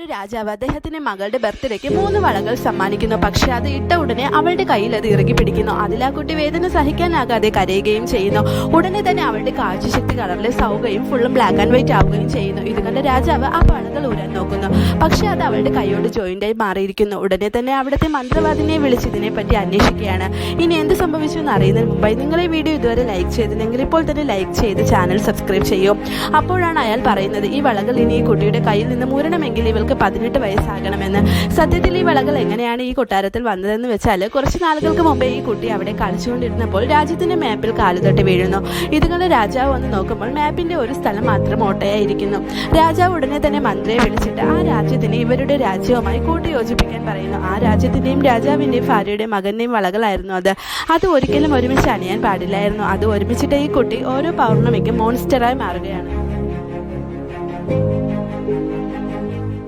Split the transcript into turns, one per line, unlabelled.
ഒരു രാജാവ് അദ്ദേഹത്തിന്റെ മകളുടെ ബർത്ത്ഡേക്ക് 3 വളകൾ സമ്മാനിക്കുന്നു. പക്ഷെ അത് ഇട്ട ഉടനെ അവളുടെ കയ്യിൽ അത് ഇറുകി പിടിക്കുന്നു. അതിൽ ആ കുട്ടി വേദന സഹിക്കാനാകാതെ കരയുകയും ചെയ്യുന്നു. ഉടനെ തന്നെ അവളുടെ കാഴ്ചശക്തി കളറിലെസ് ആവുകയും ഫുള്ളും ബ്ലാക്ക് ആൻഡ് വൈറ്റ് ആവുകയും ചെയ്യുന്നു. ഇത് കണ്ട രാജാവ് ആ വളകൾ ഊരാൻ നോക്കുന്നു. പക്ഷെ അത് അവളുടെ കൈയോട് ജോയിന്റായി മാറിയിരിക്കുന്നു. ഉടനെ തന്നെ അവിടുത്തെ മന്ത്രവാദിനെ വിളിച്ച് ഇതിനെപ്പറ്റി അന്വേഷിക്കുകയാണ്. ഇനി എന്ത് സംഭവിച്ചു എന്ന് അറിയുന്നതിന് മുമ്പായി നിങ്ങൾ ഈ വീഡിയോ ഇതുവരെ ലൈക്ക് ചെയ്തില്ലെങ്കിൽ ഇപ്പോൾ തന്നെ ലൈക്ക് ചെയ്ത് ചാനൽ സബ്സ്ക്രൈബ് ചെയ്യും. അപ്പോഴാണ് അയാൾ പറയുന്നത്, ഈ വളകൾ ഇനി ഈ കുട്ടിയുടെ കയ്യിൽ നിന്ന് മൂരണമെങ്കിൽ ഇവൾക്ക് 18 വയസ്സാകണമെന്ന്. സത്യത്തിൽ ഈ വളകൾ എങ്ങനെയാണ് ഈ കൊട്ടാരത്തിൽ വന്നതെന്ന് വെച്ചാൽ, കുറച്ച് നാളുകൾക്ക് മുമ്പേ ഈ കുട്ടി അവിടെ കളിച്ചുകൊണ്ടിരുന്നപ്പോൾ രാജ്യത്തിന്റെ മാപ്പിൽ കാലുതട്ടി വീഴുന്നു. ഇതുകൊണ്ട് രാജാവ് വന്ന് നോക്കുമ്പോൾ മാപ്പിന്റെ ഒരു സ്ഥലം മാത്രം ഓട്ടയായിരിക്കുന്നു. രാജാവ് ഉടനെ തന്നെ മന്ത്രിയെ വിളിച്ചിട്ട് ആ രാജ്യത്തിനെ ഇവരുടെ രാജ്യവുമായി കൂട്ടിയോജിപ്പിക്കാൻ പറയുന്നു. ആ രാജ്യത്തിന്റെയും രാജാവിന്റെയും ഭാര്യയുടെയും മകന്റെയും വളകളായിരുന്നു അത് ഒരിക്കലും ഒരുമിച്ച് അണിയാൻ പാടില്ലായിരുന്നു. അത് ഒരുമിച്ചിട്ട് ഈ കുട്ടി ഓരോ പൗർണമിക്കും മോൺസ്റ്ററായി മാറുകയാണ്.